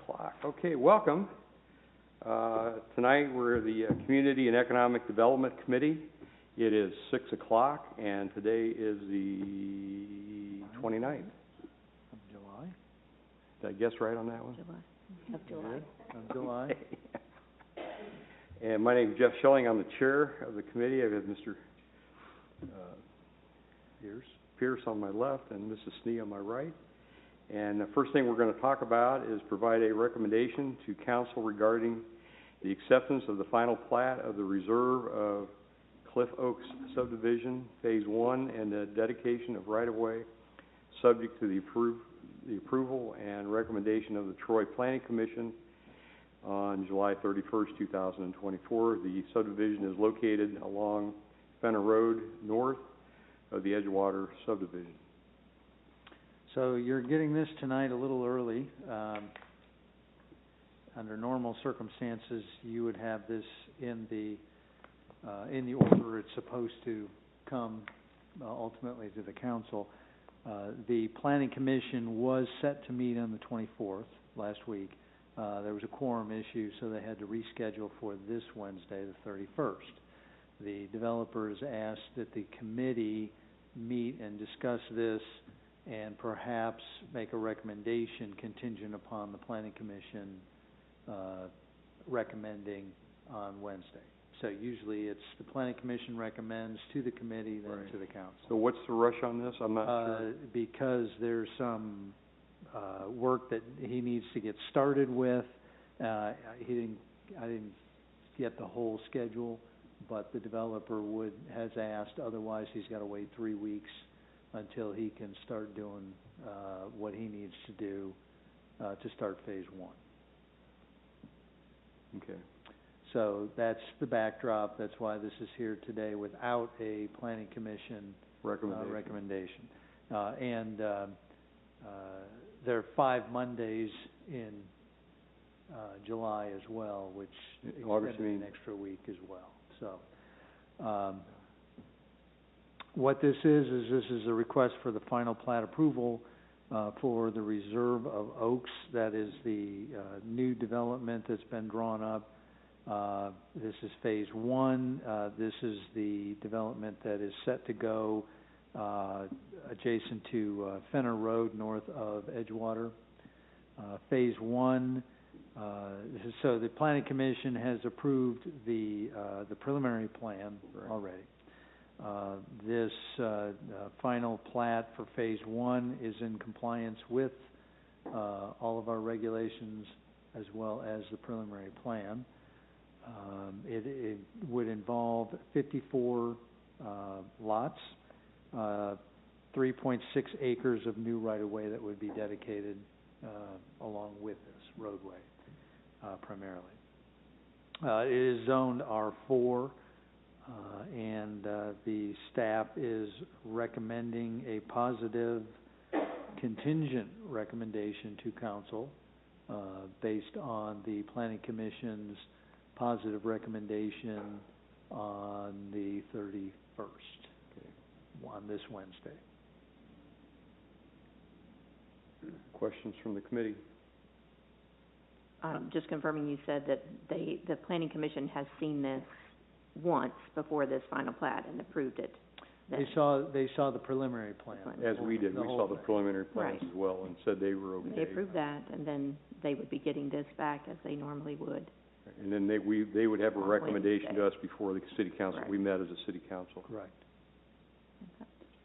o'clock. Okay, welcome. Tonight we're the Community and Economic Development Committee. It is 6 o'clock, and today is the 29th. Of July? Did I guess right on that one? July. Of July. And my name is Jeff Schelling. I'm the chair of the committee. I have Mr. Pierce on my left and Mrs. Snee on my right. And the first thing we're going to talk about is provide a recommendation to council regarding the acceptance of the final plat of the reserve of Cliff Oaks subdivision, Phase 1, and the dedication of right-of-way, subject to the approval and recommendation of the Troy Planning Commission on July 31st, 2024. The subdivision is located along Fenner Road, north of the Edgewater subdivision. So you're getting this tonight a little early. Under normal circumstances, you would have this in the order it's supposed to come ultimately to the council. The Planning Commission was set to meet on the 24th last week. There was a quorum issue, so they had to reschedule for this Wednesday, the 31st. The developers asked that the committee meet and discuss this and perhaps make a recommendation contingent upon the Planning Commission recommending on Wednesday. So usually it's the Planning Commission recommends to the committee, then to the council. So what's the rush on this? I'm not sure. Because there's some work that he needs to get started with. I didn't get the whole schedule, but the developer has asked. Otherwise, he's got to wait 3 weeks until he can start doing what he needs to do to start Phase 1. Okay. So that's the backdrop. That's why this is here today without a Planning Commission recommendation. There are 5 Mondays in July as well, which extended an extra week as well. So what this is a request for the final plat approval for the Reserve of Oaks. That is the new development that's been drawn up. This is Phase 1. This is the development that is set to go adjacent to Fenner Road, north of Edgewater. Phase 1. So the Planning Commission has approved the preliminary plan already. This final plat for Phase 1 is in compliance with all of our regulations as well as the preliminary plan. It would involve 54 lots, 3.6 acres of new right-of-way that would be dedicated along with this roadway primarily. It is zoned R4. And the staff is recommending a positive contingent recommendation to council based on the Planning Commission's positive recommendation on the 31st, on this Wednesday. Questions from the committee? Just confirming, you said that the Planning Commission has seen this once before this final plat and approved it. They saw the preliminary plan. As we did. We saw the preliminary plans as well and said they were okay. They approved that, and then they would be getting this back as they normally would. And then they would have a recommendation to us before the city council. Correct. We met as a city council. Correct.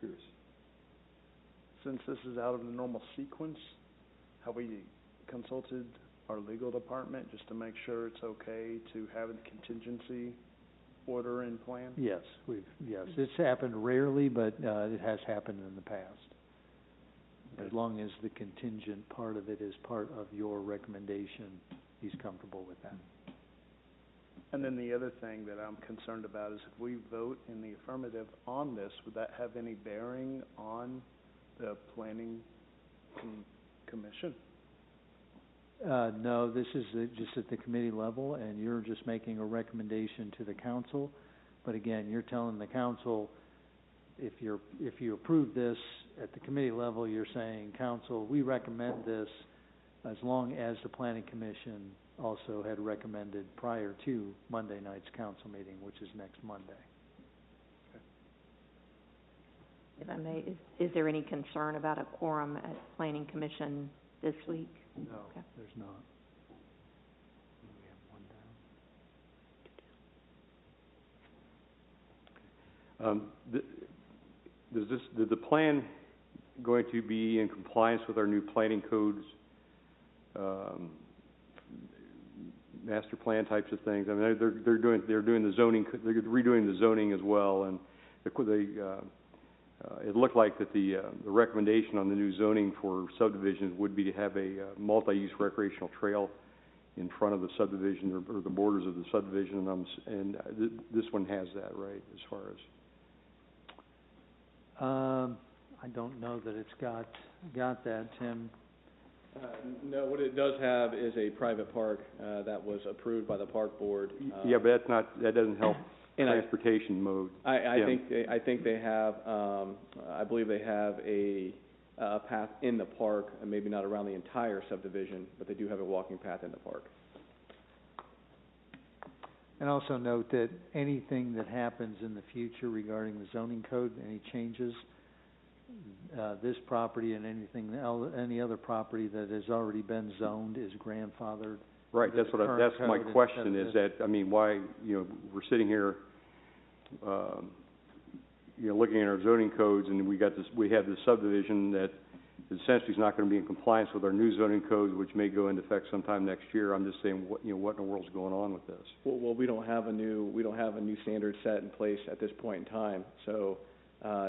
Pierce. Since this is out of the normal sequence, have we consulted our legal department just to make sure it's okay to have the contingency order in plan? Yes, it's happened rarely, but it has happened in the past. As long as the contingent part of it is part of your recommendation, he's comfortable with that. And then the other thing that I'm concerned about is if we vote in the affirmative on this, would that have any bearing on the Planning Commission? No, this is just at the committee level, and you're just making a recommendation to the council. But again, you're telling the council, if you approve this at the committee level, you're saying, council, we recommend this. as long as the planning commission also had recommended prior to Monday night's council meeting, which is next Monday. If I may, is there any concern about a quorum at planning commission this week? No, Okay. there's not. Is the plan going to be in compliance with our new planning codes, master plan types of things? I mean, they're doing the zoning, they're redoing the zoning as well, and it looked like that the recommendation on the new zoning for subdivisions would be to have a multi-use recreational trail in front of the subdivision or the borders of the subdivision, and this one has that, right, as far as? I don't know that it's got that, Tim. No, what it does have is a private park, that was approved by the park board. Yeah, but that doesn't help transportation mode. I think they have, I believe they have a path in the park, and maybe not around the entire subdivision, but they do have a walking path in the park. And also note that anything that happens in the future regarding the zoning code, any changes, this property and any other property that has already been zoned is grandfathered. Right, that's my question is that, I mean, why, we're sitting here, looking at our zoning codes, and we have this subdivision that essentially is not going to be in compliance with our new zoning codes, which may go into effect sometime next year. I'm just saying, what in the world's going on with this? Well, we don't have a new standard set in place at this point in time, so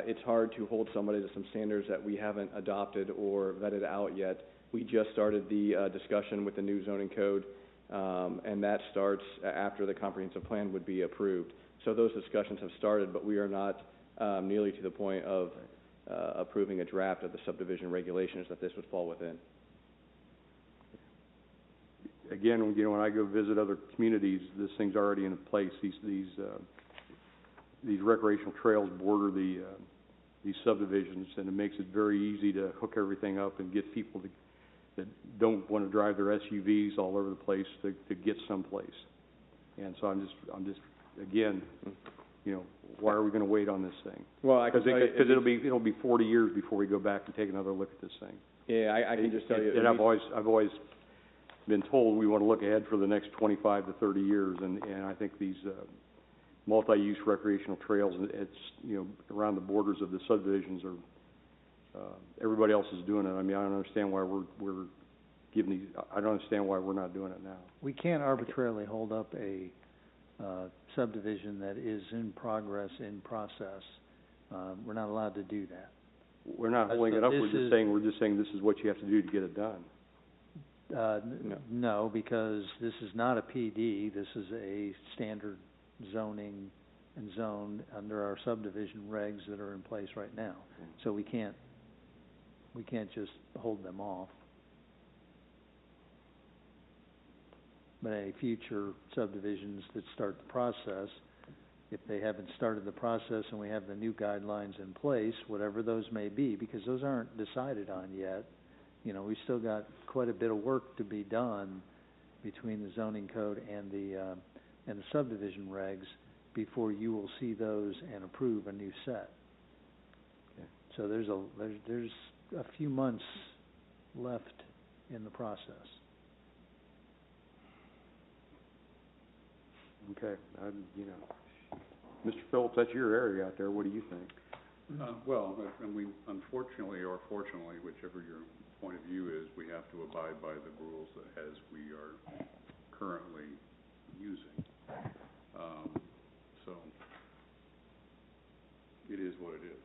it's hard to hold somebody to some standards that we haven't adopted or vetted out yet. We just started the discussion with the new zoning code, and that starts after the comprehensive plan would be approved. So those discussions have started, but we are not nearly to the point of approving a draft of the subdivision regulations that this would fall within. Again, when I go visit other communities, this thing's already in place. These recreational trails border these subdivisions, and it makes it very easy to hook everything up and get people that don't want to drive their SUVs all over the place to get someplace. And so I'm just again, why are we going to wait on this thing? Well, because it'll be 40 years before we go back and take another look at this thing. Yeah, I can just tell you. And I've always been told we want to look ahead for the next 25 to 30 years, and I think these multi-use recreational trails, it's around the borders of the subdivisions are. Everybody else is doing it. I mean, I don't understand why we're giving these. I don't understand why we're not doing it now. We can't arbitrarily hold up a subdivision that is in progress, in process. We're not allowed to do that. We're not holding it up. We're just saying this is what you have to do to get it done. No, because this is not a PD. This is a standard zoning and zoned under our subdivision regs that are in place right now. So we can't just hold them off. But any future subdivisions that start the process, if they haven't started the process and we have the new guidelines in place, whatever those may be, because those aren't decided on yet, we've still got quite a bit of work to be done between the zoning code and the subdivision regs before you will see those and approve a new set. Okay. So there's a few months left in the process. Okay, Mr. Phillips, that's your area out there. What do you think? Well, I mean, unfortunately or fortunately, whichever your point of view is, we have to abide by the rules as we are currently using. So it is what it is.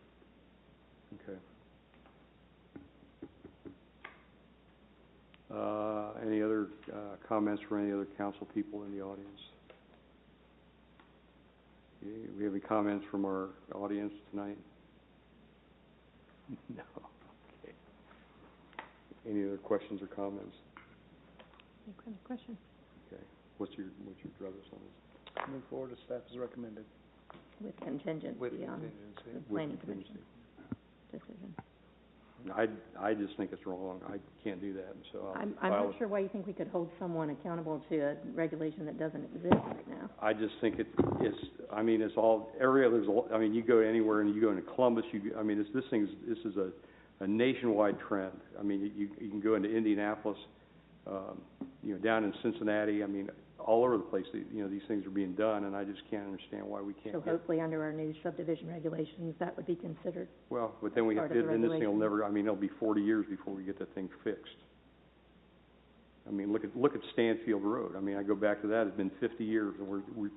Okay. Any other comments from any other council people in the audience? Do we have any comments from our audience tonight? No. Okay. Any other questions or comments? Any kind of question? Okay. What's your druthers on this? Move forward as staff has recommended. With contingency on the planning commission decision. I just think it's wrong. I can't do that, so I'll I'm file not it. sure why you think we could hold someone accountable to a regulation that doesn't exist right now. I just think it's all, I mean, you go anywhere and you go into Columbus, I mean, this is a nationwide trend. I mean, you can go into Indianapolis, down in Cincinnati, I mean, all over the place, these things are being done, and I just can't understand why we can't So get. hopefully under our new subdivision regulations, that would be considered. Well, but then we have, part of the then this thing will regulation. never, I mean, it'll be 40 years before we get that thing fixed. I mean, look at Stanfield Road. I mean, I go back to that, it's been 50 years, and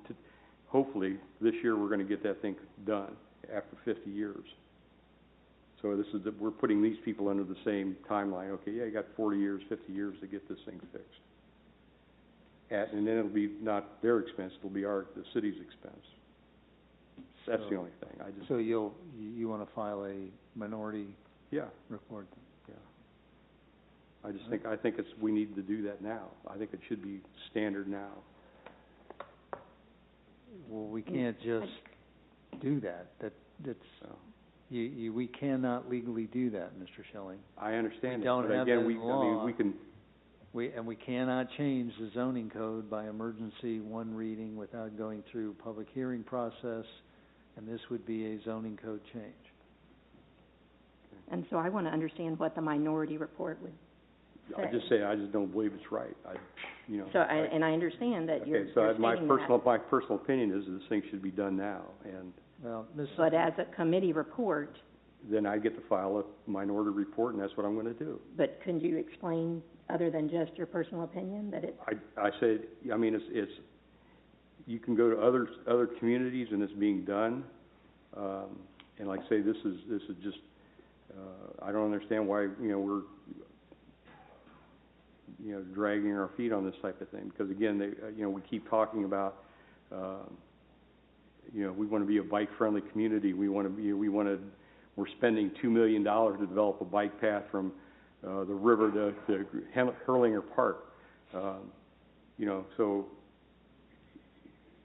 hopefully, this year, we're gonna get that thing done after 50 years. So we're putting these people under the same timeline. Okay, yeah, you got 40 years, 50 years to get this thing fixed. And then it'll be not their expense, it'll be the city's expense. That's the only thing, So you wanna file a minority yeah, report? yeah. I think we need to do that now. I think it should be standard now. Well, we can't just do that. That's, So, we cannot legally do that, Mr. Schilling. I understand We it, don't but have again, that we, in I mean, law. we can, We cannot change the zoning code by emergency one reading without going through public hearing process, and this would be a zoning code change. And so I want to understand what the minority report would say. I just don't believe it's right. So I understand that you're Okay, so stating my that. personal opinion is that this thing should be done now, and Well, Ms. But as a committee report, then I get to file a minority report, and that's what I'm gonna do. but can you explain, other than just your personal opinion, that it, I said, I mean, it's, you can go to other communities and it's being done, and like I say, this is just, I don't understand why, we're, dragging our feet on this type of thing, because again, we keep talking about, we wanna be a bike-friendly community, we're spending $2 million to develop a bike path from, the river to Hurlinger Park, so,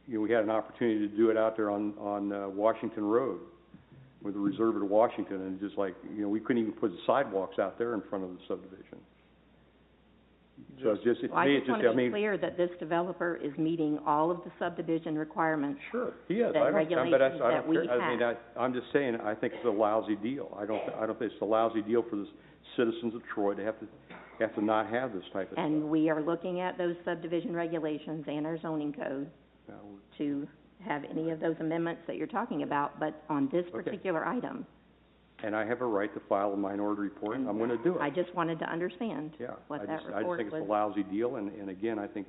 we had an opportunity to do it out there on Washington Road with the Reserve of Washington, and just like, we couldn't even put sidewalks out there in front of the subdivision. So it's just, well, I just want I to be mean, clear that this developer is meeting all of the subdivision requirements. sure, he is, the I don't regulations that we care, I mean, have. I'm just saying, I think it's a lousy deal. I don't think it's a lousy deal for the citizens of Troy to have to not have this type of stuff. And we are looking at those subdivision regulations and our zoning code Now, to have any of those amendments that you're talking about, but on this Okay. particular item, and I have a right to file a minority report, and I'm gonna do it. I just wanted to understand Yeah, what I that just report think it's a was. lousy deal, and again, I think,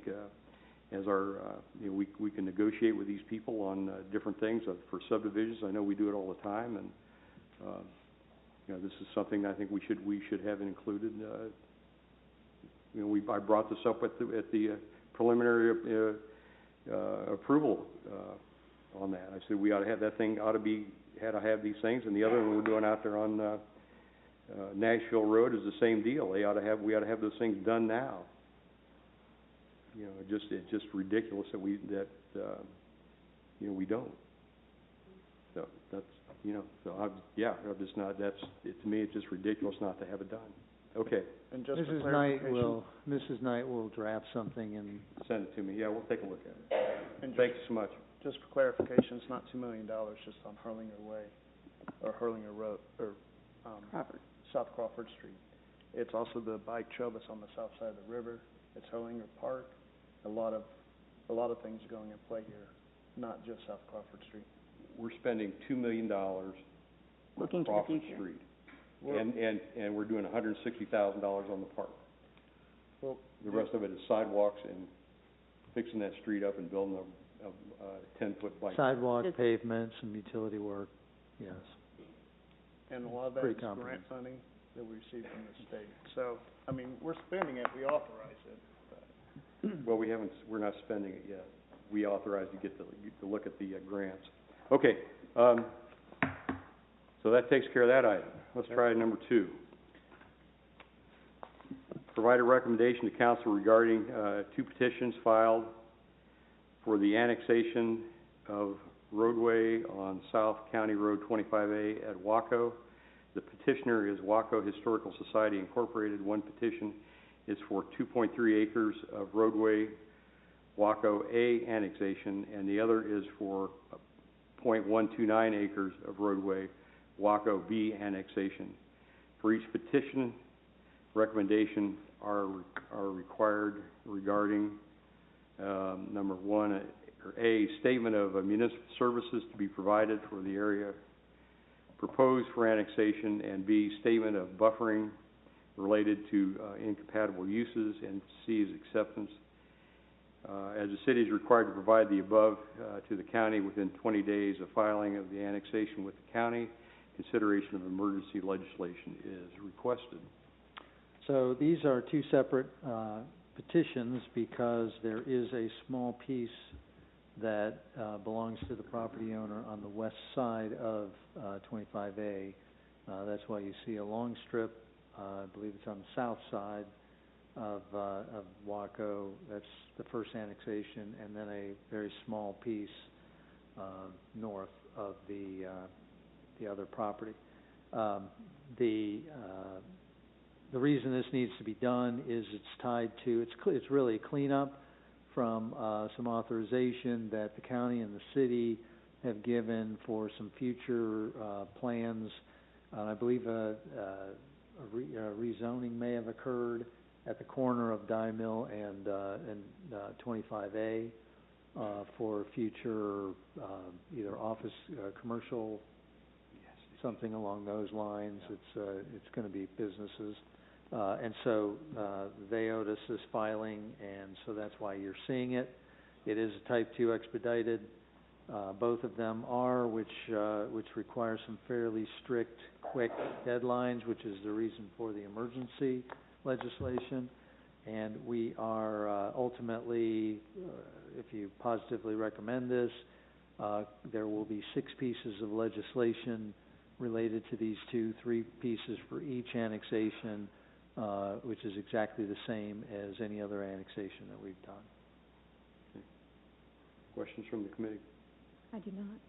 as our, we can negotiate with these people on, different things, for subdivisions, I know we do it all the time, and, this is something I think we should have included, I brought this up at the preliminary, approval, on that, I said we ought to have that thing, had to have these things, and the other one we're doing out there on, Nashville Road is the same deal. We ought to have those things done now. It's just ridiculous that we don't. So that's, I'm just not, to me, it's just ridiculous not to have it done. Okay, And just for Mrs. Knight will draft something and send it to me. Yeah, we'll take a look at it. And Thank you so much. just for clarification, it's not $2 million just on Hurlinger Way, or Hurlinger Road, or, Crawford. South Crawford Street. It's also the bike trail that's on the south side of the river. It's Hurlinger Park. A lot of things going in play here, not just South Crawford Street. We're spending $2 million Looking on to the Crawford future. Street. Well- And we're doing $160,000 on the park. Well, The rest of it is sidewalks and fixing that street up and building a 10-foot bike. sidewalk, Just- pavement, some utility work, yes. And a lot of that Pretty is grant comprehensive. funding that we receive from the state. So, I mean, we're spending it, we authorize it, but. Well, we're not spending it yet. We authorized to get to look at the grants. Okay, so that takes care of that item. Let's try number 2. Provide a recommendation to council regarding 2 petitions filed for the annexation of roadway on South County Road 25A at Waco. The petitioner is Waco Historical Society Incorporated. One petition is for 2.3 acres of roadway Waco A annexation, and the other is for 0.129 acres of roadway Waco B annexation. For each petition, recommendation are required regarding, number one, or A, statement of municipal services to be provided for the area proposed for annexation, and B, statement of buffering related to incompatible uses, and C is acceptance. As the city is required to provide the above to the county within 20 days of filing of the annexation with the county, consideration of emergency legislation is requested. So these are two separate petitions because there is a small piece that belongs to the property owner on the west side of 25A. That's why you see a long strip, I believe it's on the south side of Waco. That's the first annexation, and then a very small piece north of the other property. The reason this needs to be done is it's tied to, it's really a cleanup from some authorization that the county and the city have given for some future plans. I believe a rezoning may have occurred at the corner of Dye Mill and 25A for future either office, commercial, something along those lines. It's going to be businesses. And so they owed us this filing, and so that's why you're seeing it. It is a Type 2 expedited. Both of them are, which requires some fairly strict, quick deadlines, which is the reason for the emergency legislation. And we are ultimately, if you positively recommend this, there will be 6 pieces of legislation related to these 3 pieces for each annexation, which is exactly the same as any other annexation that we've done. Okay. Questions from the committee? I do not.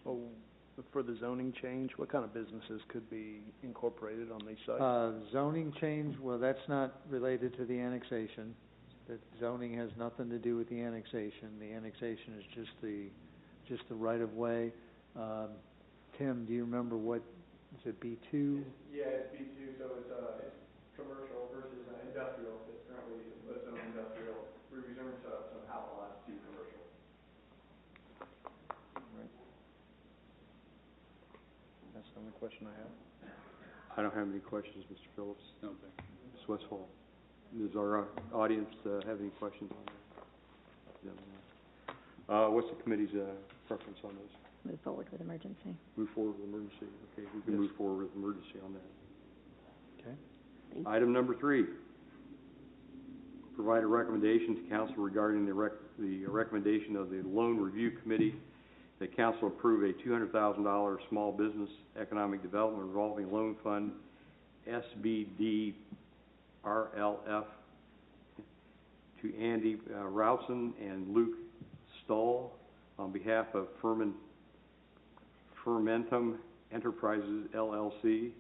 So, for the zoning change, what kind of businesses could be incorporated on these sites? Zoning change, well, that's not related to the annexation. The zoning has nothing to do with the annexation. The annexation is just the right of way. Tim, do you remember what, is it B2? Yeah, it's B2, so it's commercial versus industrial. It's currently zoned industrial. We reserve some outlots to commercial. Right. That's the only question I have. I don't have any questions, Mr. Phillips. No, thank you. Ms. Westfall. Does our audience have any questions on that? No. What's the committee's preference on this? Move forward with emergency. Move forward with emergency. Okay, we can move forward with emergency on that. Okay. Item number 3, provide a recommendation to council regarding the recommendation of the Loan Review Committee that council approve a $200,000 Small Business Economic Development Revolving Loan Fund, SBD RLF, to Andy Routson and Luke Stoll on behalf of Fermentum Enterprises, LLC,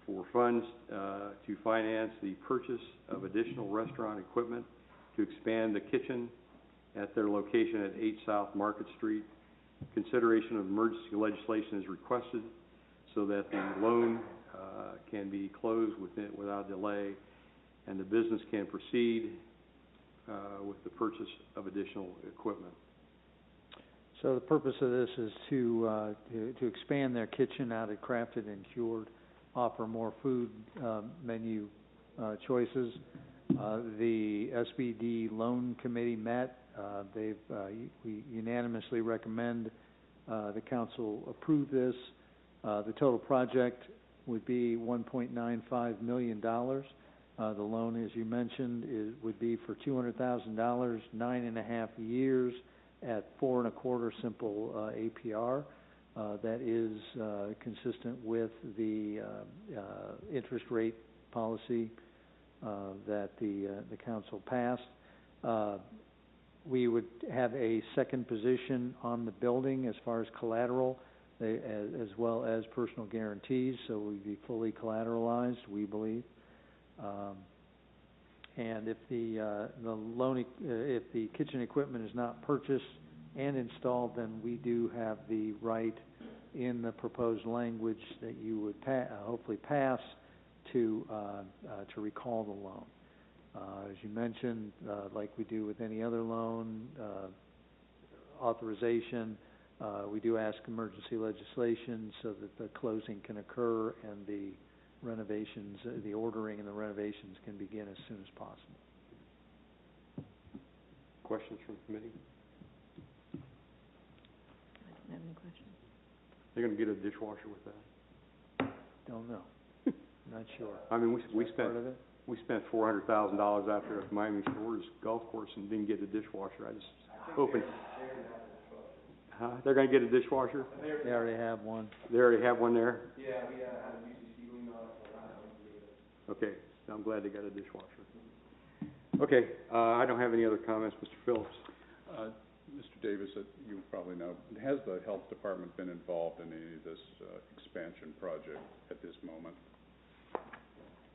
for funds to finance the purchase of additional restaurant equipment to expand the kitchen at their location at 8 South Market Street. Consideration of emergency legislation is requested so that the loan can be closed without delay, and the business can proceed with the purchase of additional equipment. So the purpose of this is to expand their kitchen out at Crafted and Cured, offer more food menu choices. The SBD Loan Committee met. We unanimously recommend the council approve this. The total project would be $1.95 million. The loan, as you mentioned, would be for $200,000, 9.5 years at 4.25% simple APR. That is consistent with the interest rate policy that the council passed. We would have a second position on the building as far as collateral. as well as personal guarantees, so we'd be fully collateralized, we believe. And if if the kitchen equipment is not purchased and installed, then we do have the right in the proposed language that you would hopefully pass to recall the loan. As you mentioned, like we do with any other loan, authorization, we do ask emergency legislation so that the closing can occur and the renovations, the ordering and the renovations can begin as soon as possible. Questions from the committee? I don't have any questions. They're gonna get a dishwasher with that? Don't know. Not sure. I mean, we Is that part of it? we spent $400,000 after the Miami Shores golf course and didn't get a dishwasher. I just hoping. Huh? They're gonna get a dishwasher? They already have one. They already have one there? Yeah, we had a UCC lien on it for that. Okay, I'm glad they got a dishwasher. Okay, I don't have any other comments, Mr. Phillips. Mr. Davis, you probably know, has the health department been involved in any of this expansion project at this moment?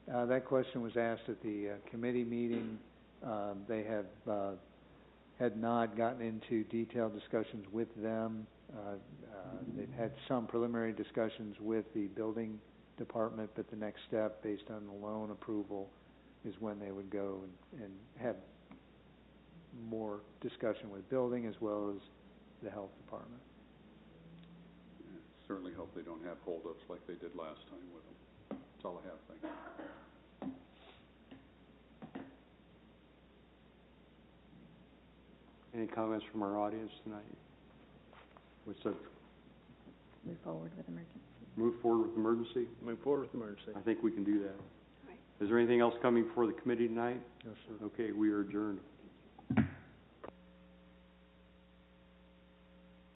That question was asked at the committee meeting. They had not gotten into detailed discussions with them. They've had some preliminary discussions with the building department, but the next step, based on the loan approval, is when they would go and have more discussion with building as well as the health department. Certainly hope they don't have holdups like they did last time with them. That's all I have, thank you. Any comments from our audience tonight? What's the, Move forward with emergency. move forward with emergency? Move forward with emergency. I think we can do that. Right. Is there anything else coming before the committee tonight? Yes, sir. Okay, we are adjourned.